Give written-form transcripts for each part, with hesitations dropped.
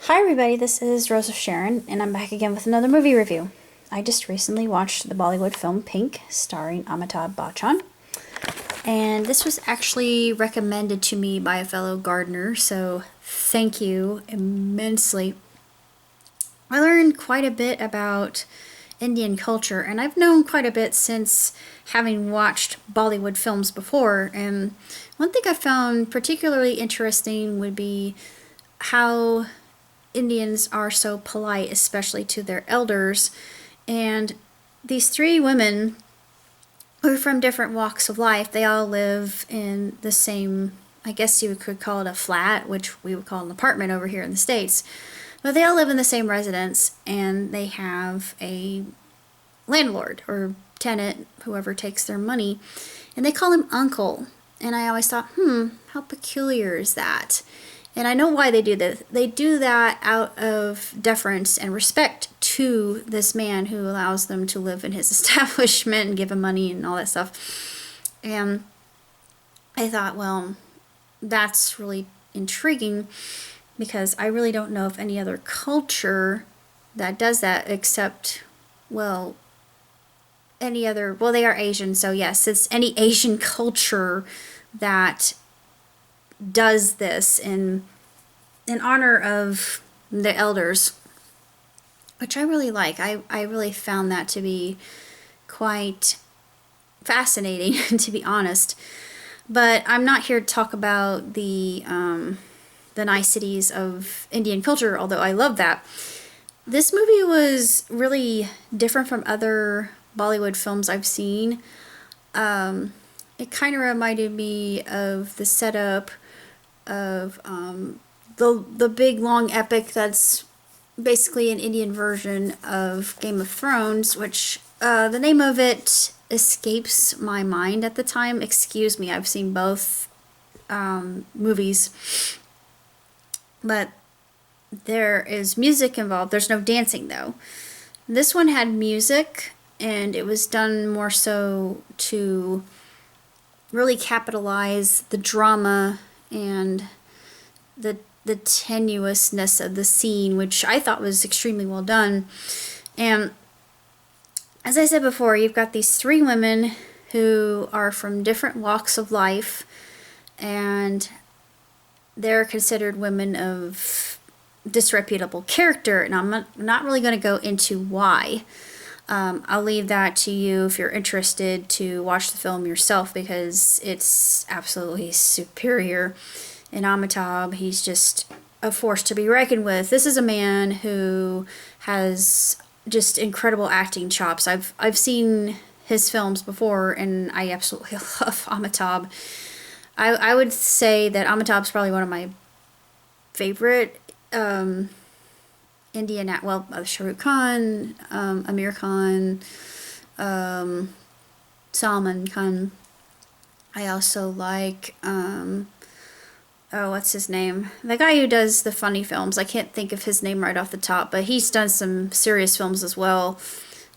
Hi, everybody, this is Rose of Sharon, and I'm back again with another movie review. I just recently watched the Bollywood film Pink, starring Amitabh Bachchan, and this was actually recommended to me by a fellow gardener, so thank you immensely. I learned quite a bit about Indian culture, and I've known quite a bit since having watched Bollywood films before, and one thing I found particularly interesting would be how Indians are so polite, especially to their elders. And these three women who are from different walks of life, they all live in the same, I guess you could call it a flat, which we would call an apartment over here in the States. But they all live in the same residence and they have a landlord or tenant, whoever takes their money, and they call him uncle. And I always thought, how peculiar is that? And I know why they do that. They do that out of deference and respect to this man who allows them to live in his establishment and give him money and all that stuff. And I thought, well, that's really intriguing because I really don't know of any other culture that does that except, well, any other, well, they are Asian, so yes, it's any Asian culture that does this in honor of the elders, which I really like. I really found that to be quite fascinating, to be honest. But I'm not here to talk about the niceties of Indian culture, although I love that. This movie was really different from other Bollywood films I've seen. It kind of reminded me of the setup of the big long epic that's basically an Indian version of Game of Thrones, which the name of it escapes my mind at the time. Excuse me, I've seen both movies, but there is music involved. There's no dancing though. This one had music, and it was done more so to really capitalize the drama and the tenuousness of the scene, which I thought was extremely well done. And as I said before, you've got these three women who are from different walks of life, and they're considered women of disreputable character, and I'm not really going to go into why. I'll leave that to you if you're interested to watch the film yourself because it's absolutely superior. And Amitabh, he's just a force to be reckoned with. This is a man who has just incredible acting chops. I've seen his films before, and I absolutely love Amitabh. I would say that Amitabh's probably one of my favorite Indian Shah Rukh Khan, Amir Khan, Salman Khan. I also like what's his name? The guy who does the funny films. I can't think of his name right off the top, but he's done some serious films as well.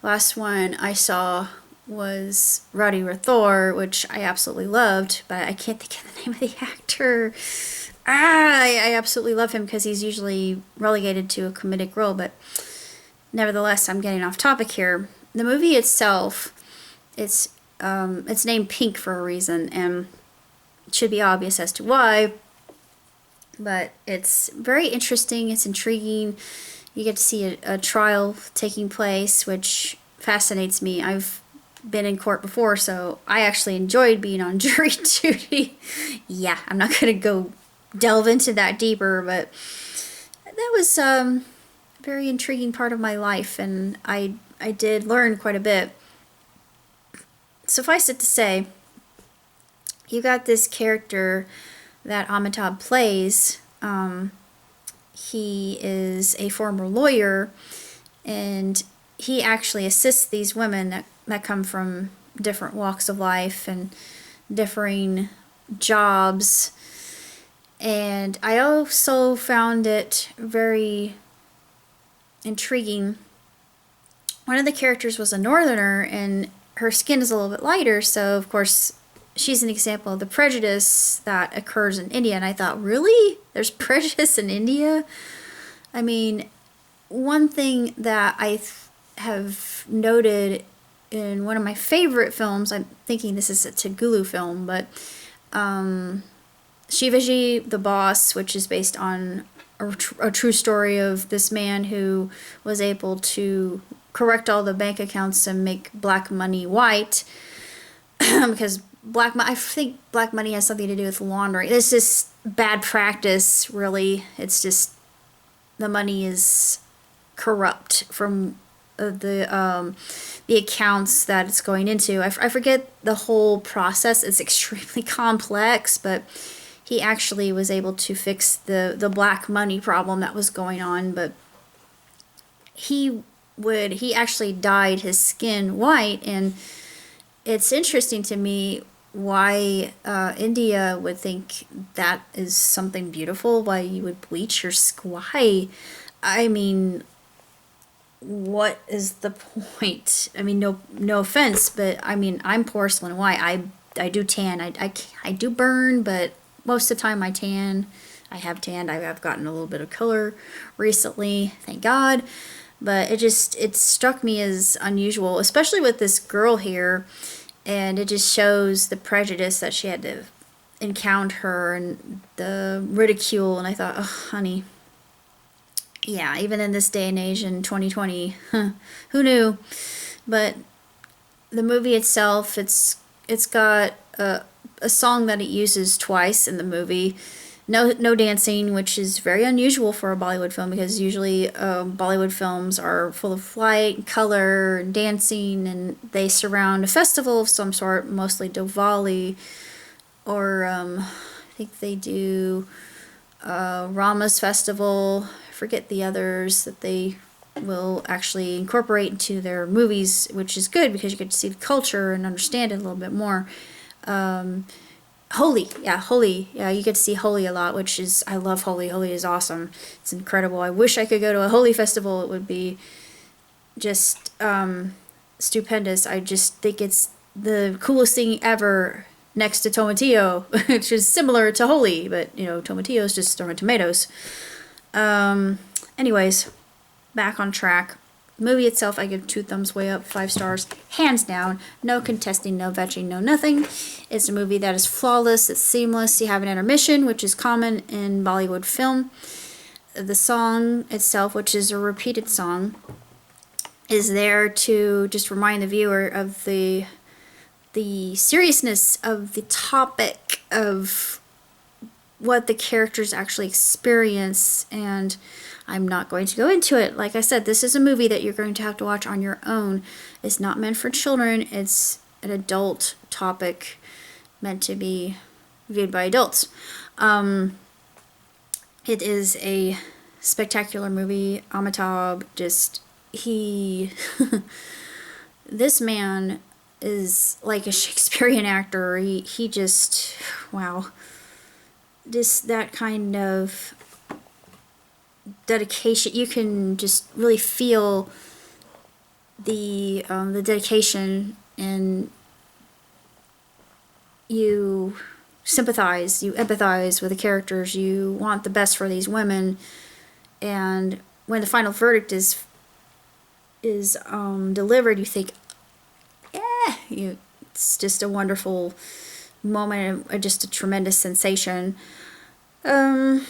Last one I saw was Rowdy Rathore, which I absolutely loved, but I can't think of the name of the actor. I absolutely love him because he's usually relegated to a comedic role, but nevertheless, I'm getting off topic here. The movie itself, it's named Pink for a reason, and it should be obvious as to why, but it's very interesting, it's intriguing. You get to see a trial taking place, which fascinates me. I've been in court before, so I actually enjoyed being on jury duty. Yeah, I'm not going to go delve into that deeper, but that was a very intriguing part of my life, and I did learn quite a bit. Suffice it to say, you got this character that Amitabh plays. He is a former lawyer, and he actually assists these women that come from different walks of life and differing jobs. And I also found it very intriguing. One of the characters was a northerner, and her skin is a little bit lighter, so of course she's an example of the prejudice that occurs in India. And I thought, really? There's prejudice in India I mean, one thing that have noted in one of my favorite films, I'm thinking this is a Telugu film, but Shivaji the Boss, which is based on a true story of this man who was able to correct all the bank accounts and make black money white because I think black money has something to do with laundering. It's just bad practice, really. It's just the money is corrupt from the accounts that it's going into. I forget the whole process. It's extremely complex, but he actually was able to fix the black money problem that was going on. But he actually dyed his skin white, and it's interesting to me why India would think that is something beautiful, why you would bleach your skin. Why? I mean, what is the point? I mean, no offense, but I mean, I'm porcelain white. I do tan. I do burn, but most of the time I tan. I have tanned. I've gotten a little bit of color recently, thank God. But it struck me as unusual, especially with this girl here, and it just shows the prejudice that she had to encounter and the ridicule. And I thought, oh, honey, yeah, even in this day and age in 2020, who knew? But the movie itself, it's got a song that it uses twice in the movie. No dancing, which is very unusual for a Bollywood film, because usually Bollywood films are full of light, color, and dancing, and they surround a festival of some sort, mostly Diwali, or I think they do Rama's festival. I forget the others that they will actually incorporate into their movies, which is good because you get to see the culture and understand it a little bit more. Holi, yeah, you get to see Holi a lot, which is, I love Holi. Holi is awesome. It's incredible. I wish I could go to a Holi festival. It would be just stupendous. I just think it's the coolest thing ever, next to Tomatillo, which is similar to Holi, but Tomatillo is just throwing tomatoes. Anyways, back on track. Movie itself, I give 2 thumbs way up, 5 stars, hands down. No contesting, no vetching, no nothing. It's a movie that is flawless, it's seamless. You have an intermission, which is common in Bollywood film. The song itself, which is a repeated song, is there to just remind the viewer of the seriousness of the topic of what the characters actually experience, and I'm not going to go into it. Like I said, this is a movie that you're going to have to watch on your own. It's not meant for children. It's an adult topic meant to be viewed by adults. It is a spectacular movie. Amitabh, this man is like a Shakespearean actor. He just, wow. Just that kind of dedication, you can just really feel the dedication, and you sympathize, you empathize with the characters, you want the best for these women, and when the final verdict is delivered, you think, it's just a wonderful moment, just a tremendous sensation. I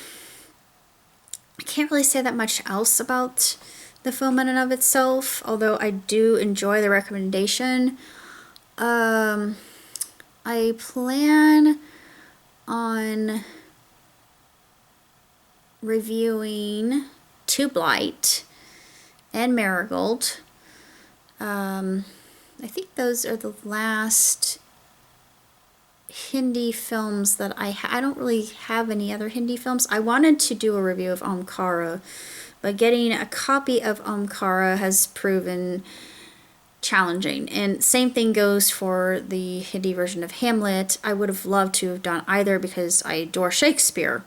can't really say that much else about the film in and of itself, although I do enjoy the recommendation. I plan on reviewing Tube Light and Marigold. I think those are the last Hindi films that I don't really have any other Hindi films. I wanted to do a review of Omkara, but getting a copy of Omkara has proven challenging. And same thing goes for the Hindi version of Hamlet. I would have loved to have done either because I adore Shakespeare.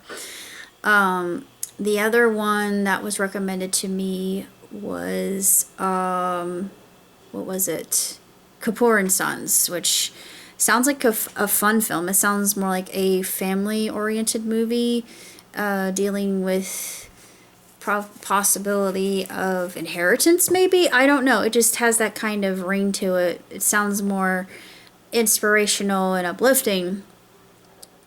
The other one that was recommended to me was, what was it? Kapoor and Sons, which sounds like a fun film. It sounds more like a family-oriented movie, dealing with possibility of inheritance, maybe? I don't know. It just has that kind of ring to it. It sounds more inspirational and uplifting.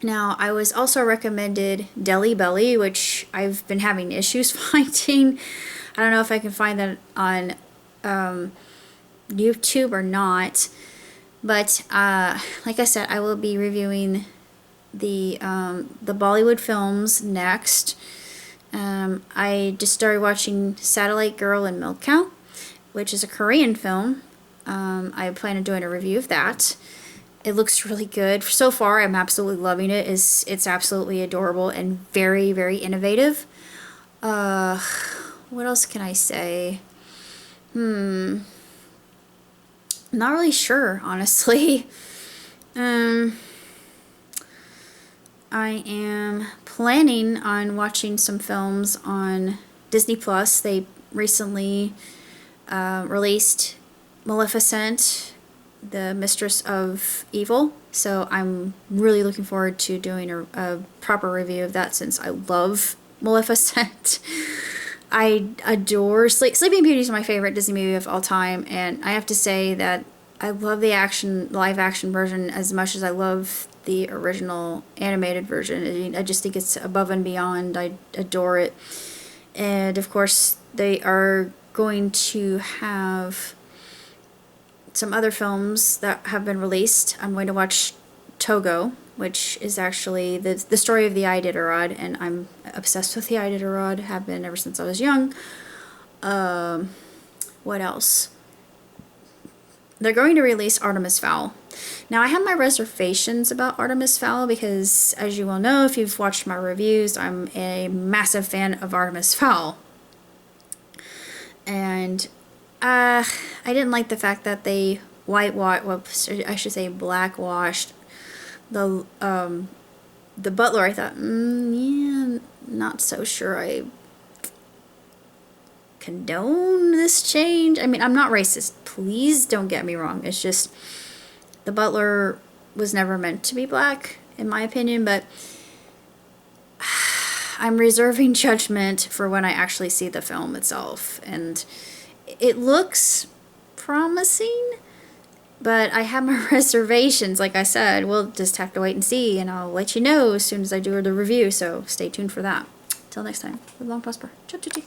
Now, I was also recommended Delhi Belly, which I've been having issues finding. I don't know if I can find that on YouTube or not. But like I said, I will be reviewing the Bollywood films next. I just started watching Satellite Girl and Milk Cow, which is a Korean film. I plan on doing a review of that. It looks really good. So far, I'm absolutely loving it. It's absolutely adorable and very, very innovative. What else can I say? Not really sure, honestly. I am planning on watching some films on Disney Plus. They recently released Maleficent, the Mistress of Evil. So I'm really looking forward to doing a proper review of that, since I love Maleficent. I adore Sleeping Beauty is my favorite Disney movie of all time, and I have to say that I love the live action version as much as I love the original animated version. I just think it's above and beyond. I adore it. And of course, they are going to have some other films that have been released. I'm going to watch Togo, which is actually the story of the Iditarod, and I'm obsessed with the Iditarod, have been ever since I was young. What else? They're going to release Artemis Fowl. Now, I have my reservations about Artemis Fowl because, as you well know, if you've watched my reviews, I'm a massive fan of Artemis Fowl. And I didn't like the fact that they blackwashed the butler. I thought, yeah, not so sure I condone this change. I mean, I'm not racist. Please don't get me wrong. It's just the butler was never meant to be black, in my opinion, but I'm reserving judgment for when I actually see the film itself. And it looks promising, but I have my reservations. Like I said, we'll just have to wait and see, and I'll let you know as soon as I do the review, so stay tuned for that. Till next time, live long, prosper. Cha-cha-cha.